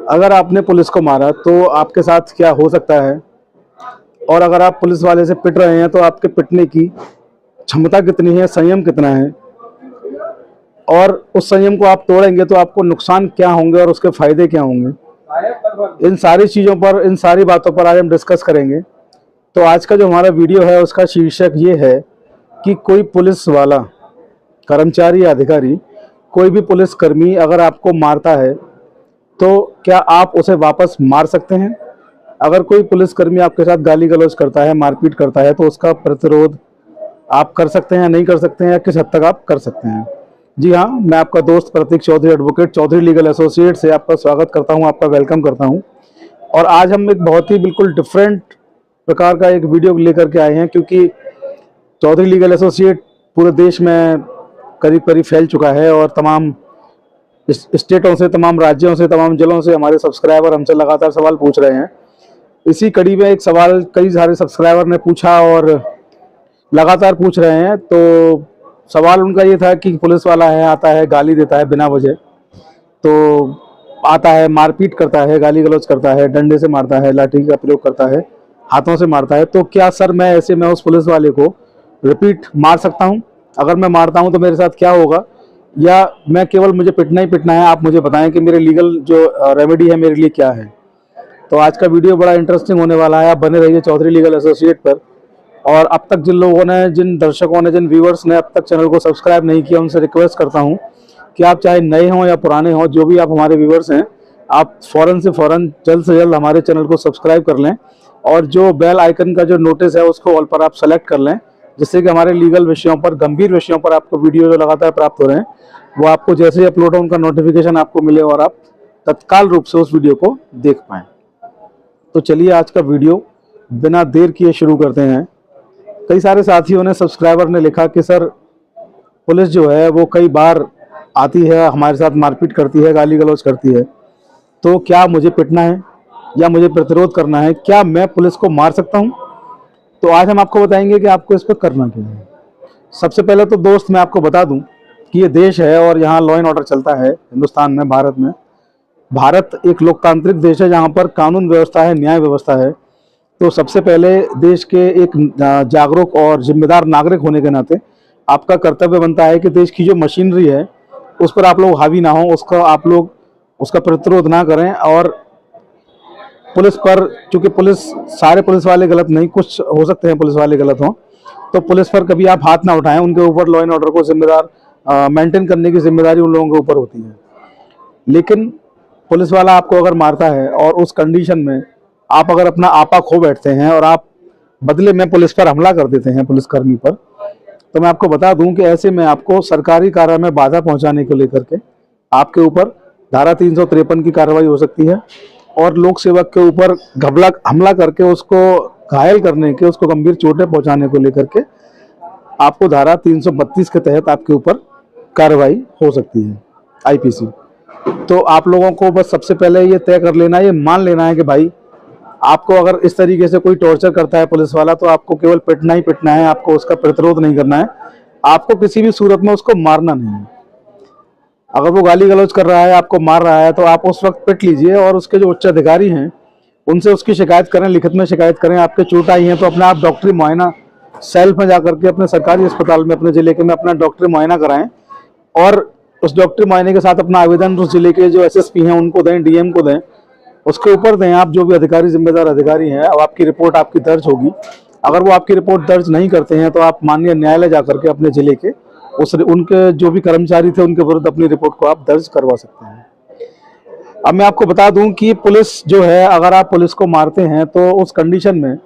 अगर आपने पुलिस को मारा तो आपके साथ क्या हो सकता है, और अगर आप पुलिस वाले से पिट रहे हैं तो आपके पिटने की क्षमता कितनी है, संयम कितना है, और उस संयम को आप तोड़ेंगे तो आपको नुकसान क्या होंगे और उसके फायदे क्या होंगे। इन सारी चीज़ों पर, इन सारी बातों पर आज हम डिस्कस करेंगे। तो आज का जो हमारा वीडियो है उसका शीर्षक ये है कि कोई पुलिस वाला, कर्मचारी या अधिकारी, कोई भी पुलिसकर्मी अगर आपको मारता है तो क्या आप उसे वापस मार सकते हैं। अगर कोई पुलिसकर्मी आपके साथ गाली गलौज करता है, मारपीट करता है, तो उसका प्रतिरोध आप कर सकते हैं, नहीं कर सकते हैं, या किस हद तक आप कर सकते हैं। जी हाँ, मैं आपका दोस्त Pratik Chaudhary, advocate, Chaudhary legal associate से आपका स्वागत करता हूं, आपका वेलकम करता हूं। और आज हम एक बहुत ही बिल्कुल डिफरेंट प्रकार का एक वीडियो लेकर के आए हैं, क्योंकि चौधरी लीगल एसोसिएट पूरे देश में करीब करीब फैल चुका है और तमाम स्टेटों से, तमाम राज्यों से, तमाम जिलों से हमारे सब्सक्राइबर हमसे लगातार सवाल पूछ रहे हैं। इसी कड़ी में एक सवाल कई सारे सब्सक्राइबर ने पूछा और लगातार पूछ रहे हैं। तो सवाल उनका ये था कि पुलिस वाला है, आता है, गाली देता है बिना वजह, तो आता है, मारपीट करता है, गाली गलौज करता है, डंडे से मारता है, लाठी का प्रयोग करता है, हाथों से मारता है, तो क्या सर मैं ऐसे में उस पुलिस वाले को रिपीट मार सकता हूं? अगर मैं मारता हूं तो मेरे साथ क्या होगा, या मैं केवल मुझे पिटना ही पिटना है? आप मुझे बताएं कि मेरे लीगल जो रेमेडी है मेरे लिए क्या है। तो आज का वीडियो बड़ा इंटरेस्टिंग होने वाला है, आप बने रहिए चौधरी लीगल एसोसिएट पर। और अब तक जिन लोगों ने, जिन दर्शकों ने, जिन व्यूवर्स ने अब तक चैनल को सब्सक्राइब नहीं किया, उनसे रिक्वेस्ट करता हूं कि आप चाहे नए हों या पुराने हों, जो भी आप हमारे व्यूवर्स हैं, आप फ़ौरन से फ़ौरन, जल्द से जल्द हमारे चैनल को सब्सक्राइब कर लें, और जो बेल आइकन का जो नोटिस है उसको ऑल पर आप सेलेक्ट कर लें, जिससे कि हमारे लीगल विषयों पर, गंभीर विषयों पर आपको वीडियो जो लगातार प्राप्त हो रहे हैं वो आपको जैसे ही अपलोड हो उनका नोटिफिकेशन आपको मिले और आप तत्काल रूप से उस वीडियो को देख पाएँ। तो चलिए आज का वीडियो बिना देर किए शुरू करते हैं। कई सारे साथियों ने, सब्सक्राइबर ने लिखा कि सर पुलिस जो है वो कई बार आती है, हमारे साथ मारपीट करती है, गाली गलौज करती है, तो क्या मुझे पिटना है या मुझे प्रतिरोध करना है? क्या मैं पुलिस को मार सकता हूं? तो आज हम आपको बताएंगे कि आपको इस पर करना क्या है। सबसे पहले तो दोस्त मैं आपको बता दूं कि ये देश है और यहाँ लॉ एंड ऑर्डर चलता है हिंदुस्तान में, भारत में। भारत एक लोकतांत्रिक देश है जहाँ पर कानून व्यवस्था है, न्याय व्यवस्था है। तो सबसे पहले देश के एक जागरूक और जिम्मेदार नागरिक होने के नाते आपका कर्तव्य बनता है कि देश की जो मशीनरी है उस पर आप लोग हावी ना हो, उसका आप लोग उसका प्रतिरोध ना करें। और पुलिस पर, चूंकि पुलिस, सारे पुलिस वाले गलत नहीं, कुछ हो सकते हैं पुलिस वाले गलत हों, तो पुलिस पर कभी आप हाथ ना उठाएं। उनके ऊपर लॉ एंड ऑर्डर को जिम्मेदार मेंटेन करने की जिम्मेदारी उन लोगों के ऊपर होती है। लेकिन पुलिस वाला आपको अगर मारता है और उस कंडीशन में आप अगर अपना आपा खो बैठते हैं और आप बदले में पुलिस पर हमला कर देते हैं, पुलिसकर्मी पर, तो मैं आपको बता दूं कि ऐसे में आपको सरकारी कार्य में बाधा पहुंचाने को लेकर के आपके ऊपर धारा 353 की कार्रवाई हो सकती है, और लोक सेवक के ऊपर हमला करके उसको घायल करने के, उसको गंभीर चोटें पहुंचाने को लेकर के आपको धारा 332 के तहत आपके ऊपर कार्रवाई हो सकती है, आईपीसी। तो आप लोगों को बस सबसे पहले ये तय कर लेना, ये मान लेना है कि भाई आपको अगर इस तरीके से कोई टॉर्चर करता है पुलिस वाला, तो आपको केवल पिटना ही पिटना है, आपको उसका प्रतिरोध नहीं करना है, आपको किसी भी सूरत में उसको मारना नहीं है। अगर वो गाली गलौज कर रहा है, आपको मार रहा है, तो आप उस वक्त पिट लीजिए और उसके जो उच्च अधिकारी हैं उनसे उसकी शिकायत करें, लिखित में शिकायत करें। आपके चोट आई है तो अपना आप डॉक्टरी मुआयना सेल्फ में जाकर के अपने सरकारी अस्पताल में, अपने जिले के में अपना डॉक्टरी मुआयना कराएं, और उस डॉक्टरी मुआयने के साथ अपना आवेदन उस जिले के जो एसएसपी हैं उनको दें, डीएम को दें, उसके ऊपर दें। आप जो भी अधिकारी, जिम्मेदार अधिकारी हैं, अब आपकी रिपोर्ट आपकी दर्ज होगी। अगर वो आपकी रिपोर्ट दर्ज नहीं करते हैं तो आप माननीय न्यायालय जाकर के अपने जिले के उनके जो भी कर्मचारी थे उनके विरुद्ध अपनी रिपोर्ट को आप दर्ज करवा सकते हैं। अब मैं आपको बता दूं कि पुलिस जो है, अगर आप पुलिस को मारते हैं तो उस कंडीशन में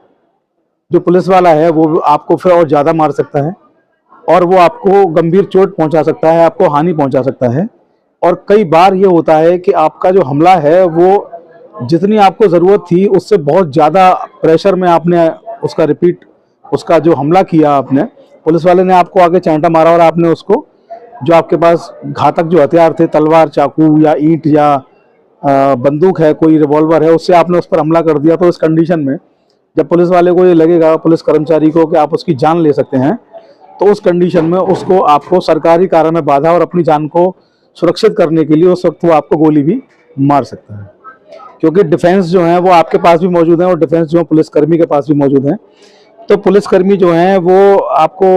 जो पुलिस वाला है वो आपको फिर और ज़्यादा मार सकता है, और वो आपको गंभीर चोट पहुंचा सकता है, आपको हानि पहुंचा सकता है। और कई बार ये होता है कि आपका जो हमला है वो जितनी आपको ज़रूरत थी उससे बहुत ज़्यादा प्रेशर में आपने उसका रिपीट, उसका जो हमला किया आपने, पुलिस वाले ने आपको आगे चांटा मारा और आपने उसको, जो आपके पास घातक जो हथियार थे, तलवार, चाकू या ईंट या बंदूक है, कोई रिवॉल्वर है, उससे आपने उस पर हमला कर दिया। तो इस कंडीशन में जब पुलिस वाले को ये लगेगा, पुलिस कर्मचारी को, कि आप उसकी जान ले सकते हैं, तो उस कंडीशन में उसको, आपको सरकारी कार्य में बाधा और अपनी जान को सुरक्षित करने के लिए उस वक्त वो आपको गोली भी मार सकता है। क्योंकि डिफेंस जो है वो आपके पास भी मौजूद है और डिफेंस जो है पुलिसकर्मी के पास भी मौजूद है। तो पुलिसकर्मी जो हैं वो आपको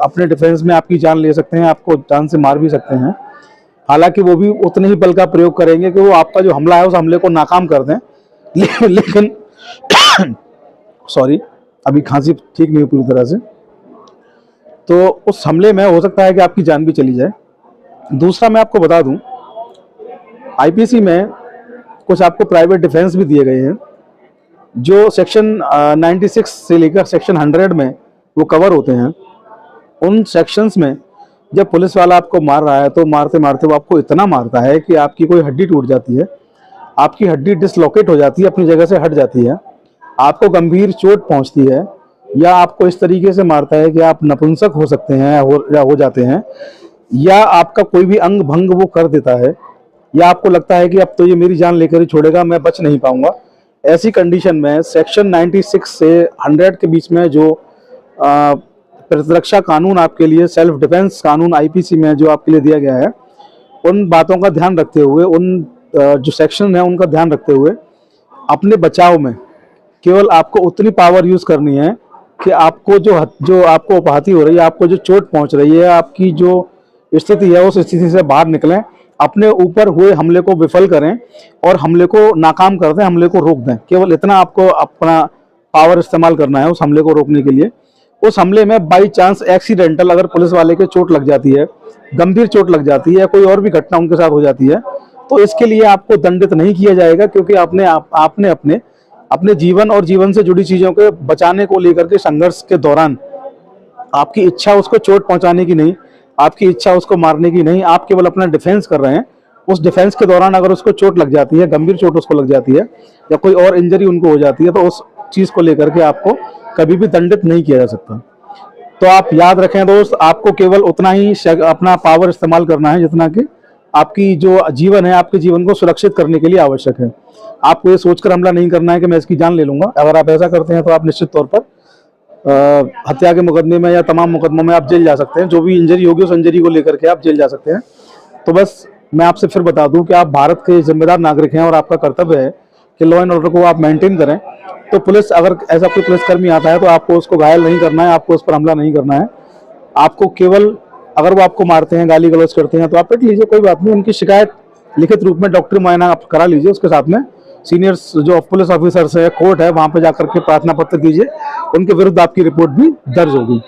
अपने डिफेंस में आपकी जान ले सकते हैं, आपको जान से मार भी सकते हैं। हालांकि वो भी उतने ही बल का प्रयोग करेंगे कि वो आपका जो हमला है उस हमले को नाकाम कर दें। लेकिन सॉरी, अभी खांसी ठीक नहीं हुई पूरी तरह से, तो उस हमले में हो सकता है कि आपकी जान भी चली जाए। दूसरा मैं आपको बता दूं, आईपीसी में कुछ आपको प्राइवेट डिफेंस भी दिए गए हैं जो सेक्शन 96 से लेकर सेक्शन 100 में वो कवर होते हैं। उन सेक्शंस में जब पुलिस वाला आपको मार रहा है तो मारते मारते वो आपको इतना मारता है कि आपकी कोई हड्डी टूट जाती है, आपकी हड्डी डिसलोकेट हो जाती है, अपनी जगह से हट जाती है, आपको गंभीर चोट पहुंचती है, या आपको इस तरीके से मारता है कि आप नपुंसक हो सकते हैं या हो जाते हैं, या आपका कोई भी अंग भंग वो कर देता है, या आपको लगता है कि अब तो ये मेरी जान लेकर ही छोड़ेगा, मैं बच नहीं पाऊंगा। ऐसी कंडीशन में सेक्शन 96 से 100 के बीच में जो प्रतिरक्षा कानून आपके लिए, सेल्फ डिफेंस कानून आईपीसी में जो आपके लिए दिया गया है, उन बातों का ध्यान रखते हुए, उन जो सेक्शन है उनका ध्यान रखते हुए अपने बचाव में केवल आपको उतनी पावर यूज करनी है कि आपको जो आपको उपहाती हो रही है, आपको जो चोट पहुंच रही है, आपकी जो स्थिति है उस स्थिति से बाहर निकलें, अपने ऊपर हुए हमले को विफल करें और हमले को नाकाम कर दें, हमले को रोक दें। केवल इतना आपको अपना पावर इस्तेमाल करना है उस हमले को रोकने के लिए। उस हमले में बाई चांस एक्सीडेंटल अगर पुलिस वाले के चोट लग जाती है, गंभीर चोट लग जाती है, कोई और भी घटना उनके साथ हो जाती है, तो इसके लिए आपको दंडित नहीं किया जाएगा, क्योंकि आपने अपने जीवन और जीवन से जुड़ी चीजों के बचाने को लेकर के संघर्ष के दौरान आपकी इच्छा उसको चोट पहुंचाने की नहीं, आपकी इच्छा उसको मारने की नहीं, आप केवल अपना डिफेंस कर रहे हैं। उस डिफेंस के दौरान अगर उसको चोट लग जाती है, गंभीर चोट उसको लग जाती है, या कोई और इंजरी उनको हो जाती है, तो उस चीज को लेकर के आपको कभी भी दंडित नहीं किया जा सकता। तो आप याद रखें दोस्त, आपको केवल उतना ही अपना पावर इस्तेमाल करना है जितना कि आपकी जो जीवन है, आपके जीवन को सुरक्षित करने के लिए आवश्यक है। आपको ये सोचकर हमला नहीं करना है कि मैं इसकी जान ले लूंगा। अगर आप ऐसा करते हैं तो आप निश्चित तौर पर हत्या के मुकदमे में या तमाम मुकदमों में आप जेल जा सकते हैं। जो भी इंजरी होगी उस इंजरी को लेकर के आप जेल जा सकते हैं। तो बस मैं आपसे फिर बता दूं कि आप भारत के जिम्मेदार नागरिक हैं और आपका कर्तव्य है कि लॉ एंड ऑर्डर को आप मेंटेन करें। तो पुलिस, अगर ऐसा कोई पुलिसकर्मी आता है तो आपको उसको घायल नहीं करना है, आपको उस पर हमला नहीं करना है। आपको केवल, अगर वो आपको मारते हैं, गाली गलौज करते हैं, तो आप पिट लीजिए, कोई बात नहीं। उनकी शिकायत लिखित रूप में डॉक्टरी मुआयना आप करा लीजिए, उसके साथ में सीनियर्स जो पुलिस ऑफिसर्स है, कोर्ट है, वहां पे जाकर के प्रार्थना पत्र दीजिए, उनके विरुद्ध आपकी रिपोर्ट भी दर्ज होगी।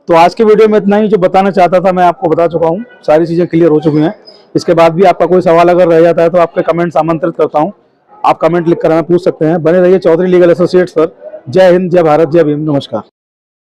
तो आज के वीडियो में इतना ही, जो बताना चाहता था मैं आपको बता चुका हूँ, सारी चीजें क्लियर हो चुकी हैं। इसके बाद भी आपका कोई सवाल अगर रह जाता है तो आपके कमेंट्स आमंत्रित करता हूँ, आप कमेंट लिख कर हमें पूछ सकते हैं। बने रहिए चौधरी लीगल एसोसिएट्स पर। जय हिंद, जय भारत, जय भीम, नमस्कार।